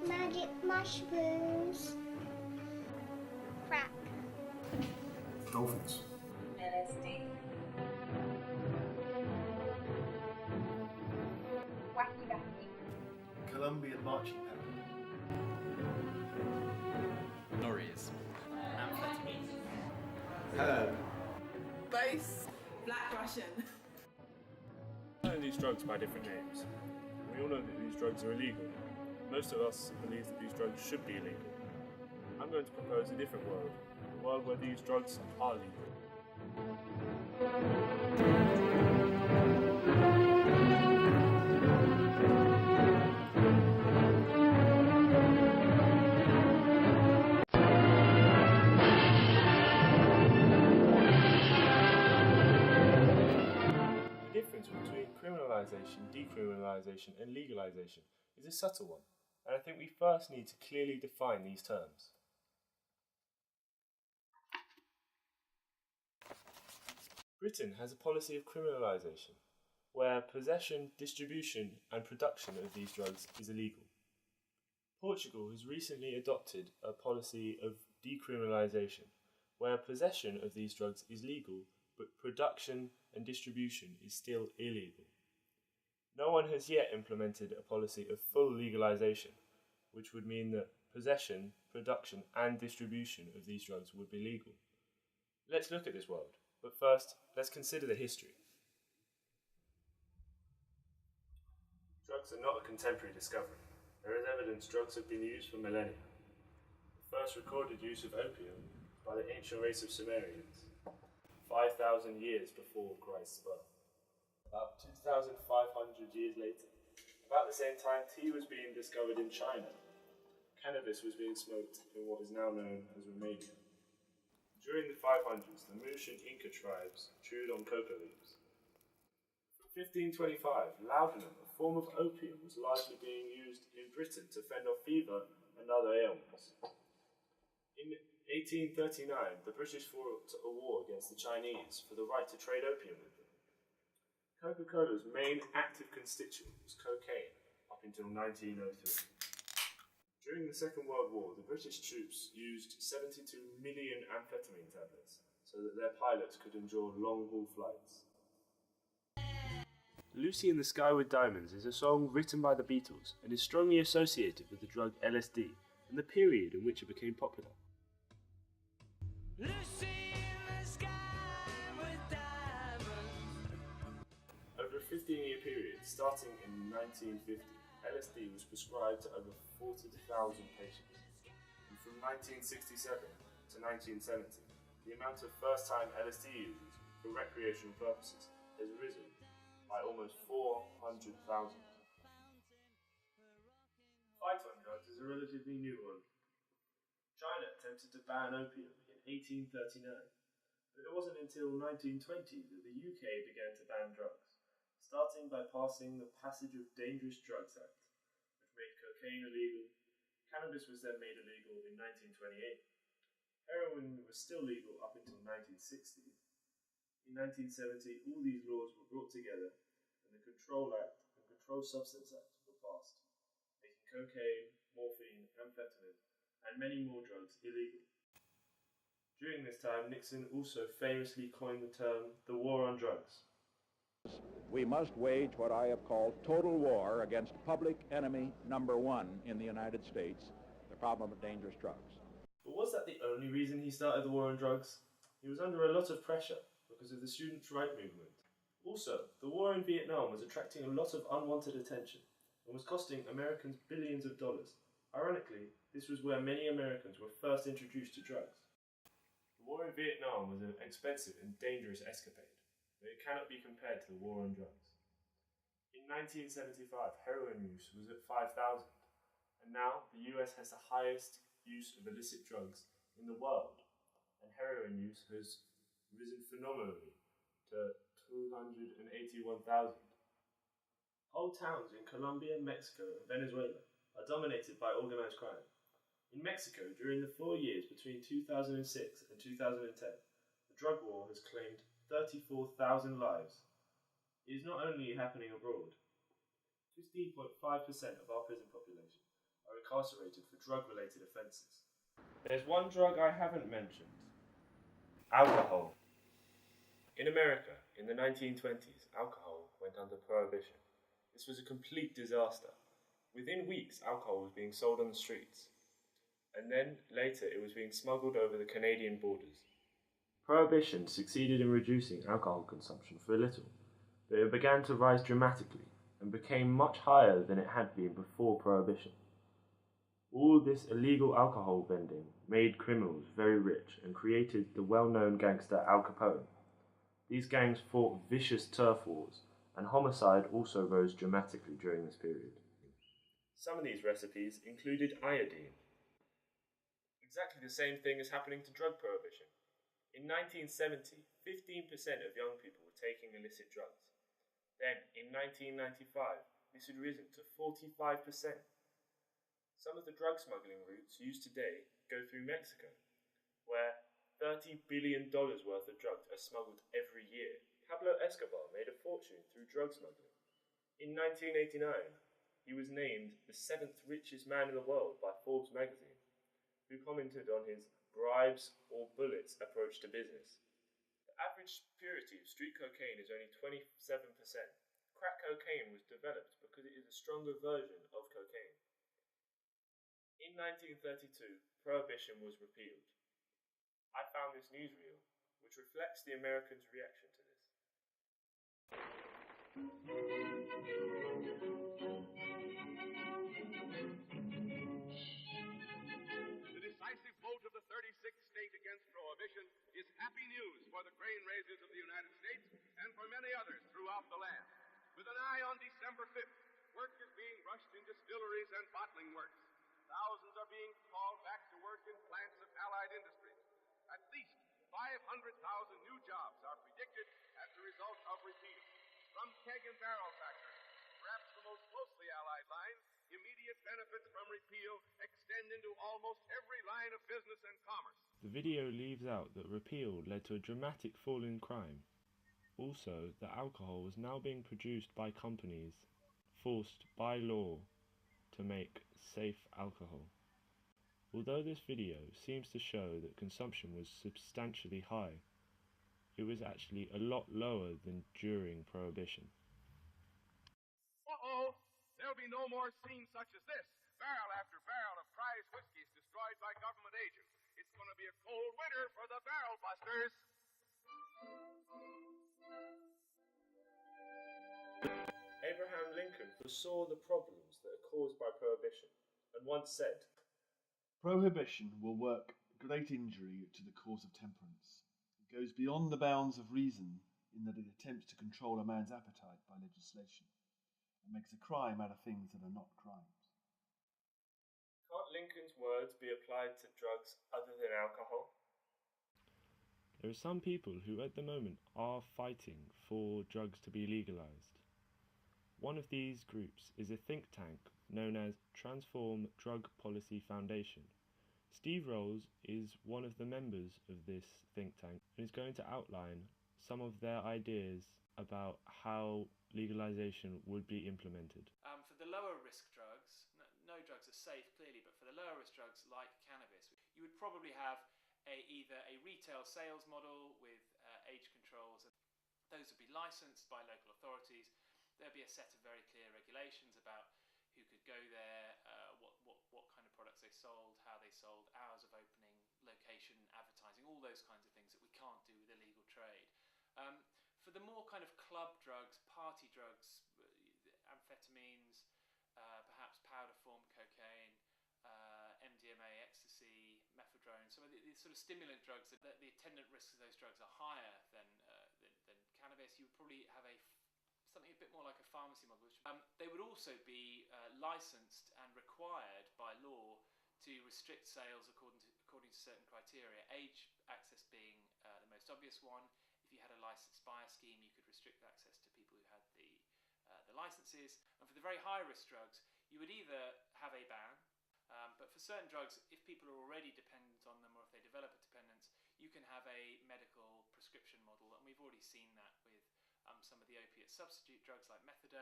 magic mushrooms. Crack. Dolphins. LSD. Wacky wacky. Colombian marching band. Lorries. Amphetamine. Herb. Base. Black Russian. We know these drugs by different names. We all know that these drugs are illegal. Most of us believe that these drugs should be illegal. I'm going to propose a different world, a world where these drugs are legal. The difference between criminalisation, decriminalisation and legalisation is a subtle one, and I think we first need to clearly define these terms. Britain has a policy of criminalisation, where possession, distribution and production of these drugs is illegal. Portugal has recently adopted a policy of decriminalisation, where possession of these drugs is legal, but production and distribution is still illegal. No one has yet implemented a policy of full legalisation, which would mean that possession, production and distribution of these drugs would be legal. Let's look at this world, but first, let's consider the history. Drugs are not a contemporary discovery. There is evidence drugs have been used for millennia. The first recorded use of opium by the ancient race of Sumerians, 5,000 years before Christ's birth. About 2,500 years later, about the same time tea was being discovered in China, cannabis was being smoked in what is now known as Romania. During the 500s, the Moorish and Inca tribes chewed on coca leaves. From 1525, laudanum, a form of opium, was largely being used in Britain to fend off fever and other ailments. In 1839, the British fought a war against the Chinese for the right to trade opium with them. Coca-Cola's main active constituent was cocaine up until 1903. During the Second World War, the British troops used 72 million amphetamine tablets so that their pilots could endure long-haul flights. Lucy in the Sky with Diamonds is a song written by the Beatles and is strongly associated with the drug LSD and the period in which it became popular. Lucy in the sky with diamonds. Over a 15-year period, starting in 1950, LSD was prescribed to over 40,000 patients. And from 1967 to 1970, the amount of first-time LSD users for recreational purposes has risen by almost 400,000. Fight on drugs is a relatively new one. China attempted to ban opium in 1839, but it wasn't until 1920 that the UK began to ban drugs, starting by passing the Passage of Dangerous Drugs Act, which made cocaine illegal. Cannabis was then made illegal in 1928. Heroin was still legal up until 1960. In 1970, all these laws were brought together, and the Control Act and Controlled Substance Act were passed, making cocaine, morphine, amphetamine, and many more drugs illegal. During this time, Nixon also famously coined the term the war on drugs. We must wage what I have called total war against public enemy number one in the United States, the problem of dangerous drugs. But was that the only reason he started the war on drugs? He was under a lot of pressure because of the students' rights movement. Also, the war in Vietnam was attracting a lot of unwanted attention and was costing Americans billions of dollars. Ironically, this was where many Americans were first introduced to drugs. The war in Vietnam was an expensive and dangerous escapade, but it cannot be compared to the war on drugs. In 1975, heroin use was at 5,000, and now the US has the highest use of illicit drugs in the world, and heroin use has risen phenomenally to 281,000. Whole towns in Colombia, Mexico, and Venezuela are dominated by organized crime. In Mexico, during the 4 years between 2006 and 2010, the drug war has claimed 34,000 lives. It is not only happening abroad. 15.5% of our prison population are incarcerated for drug-related offences. There's one drug I haven't mentioned. Alcohol. In America, in the 1920s, alcohol went under prohibition. This was a complete disaster. Within weeks, alcohol was being sold on the streets. And then, later, it was being smuggled over the Canadian borders. Prohibition succeeded in reducing alcohol consumption for a little, but it began to rise dramatically and became much higher than it had been before Prohibition. All this illegal alcohol vending made criminals very rich and created the well-known gangster Al Capone. These gangs fought vicious turf wars, and homicide also rose dramatically during this period. Some of these recipes included iodine. Exactly the same thing is happening to drug prohibition. In 1970, 15% of young people were taking illicit drugs. Then, in 1995, this had risen to 45%. Some of the drug smuggling routes used today go through Mexico, where $30 billion worth of drugs are smuggled every year. Pablo Escobar made a fortune through drug smuggling. In 1989, he was named the 7th richest man in the world by Forbes magazine, who commented on his bribes or bullets approach to business. The average purity of street cocaine is only 27%. Crack cocaine was developed because it is a stronger version of cocaine. In 1932, Prohibition was repealed. I found this newsreel, which reflects the Americans' reaction to this. The decisive vote of the 36th state against prohibition is happy news for the grain raisers of the United States and for many others throughout the land. With an eye on December 5th, work is being rushed in distilleries and bottling works. Thousands are being called back to work in plants of allied industries. At least 500,000 new jobs are predicted as a result of repeal. From keg and barrel factories, perhaps the most closely allied line, immediate benefits from repeal extend into almost every line of business and commerce. The video leaves out that repeal led to a dramatic fall in crime. Also, that alcohol was now being produced by companies forced by law to make safe alcohol. Although this video seems to show that consumption was substantially high, it was actually a lot lower than during Prohibition. Uh-oh! There'll be no more scenes such as this. Barrel after barrel of prize whiskeys destroyed by government agents. It's going to be a cold winter for the barrel busters. Abraham Lincoln foresaw the problems that are caused by Prohibition, and once said, Prohibition will work great injury to the cause of temperance. It goes beyond the bounds of reason in that it attempts to control a man's appetite by legislation, and makes a crime out of things that are not crimes. Can't Lincoln's words be applied to drugs other than alcohol? There are some people who at the moment are fighting for drugs to be legalized. One of these groups is a think tank known as Transform Drug Policy Foundation. Steve Rolls is one of the members of this think tank and is going to outline some of their ideas about how legalization would be implemented. For the lower risk drugs, no drugs are safe clearly, but for the lower risk drugs like cannabis, you would probably have either a retail sales model with age controls. Those would be licensed by local authorities. There'd be a set of very clear regulations about who could go there, what kind of products they sold, how they sold, hours of opening, location, advertising, all those kinds of things that we can't do with illegal trade. For the more kind of club drugs, party drugs, amphetamines, perhaps powder form cocaine, MDMA, ecstasy, methadone, some of the sort of stimulant drugs, the attendant risks of those drugs are higher than cannabis. You would probably have something a bit more like a pharmacy model. They would also be licensed and required by law to restrict sales according to certain criteria. Age access being the most obvious one. If you had a licensed buyer scheme, you could restrict access to people who had the licenses. And for the very high risk drugs, you would either have a ban, but for certain drugs, if people are already dependent on them or if they develop a dependence, you can have a medical prescription model, and we've already seen that with some of the opiate substitute drugs like methadone.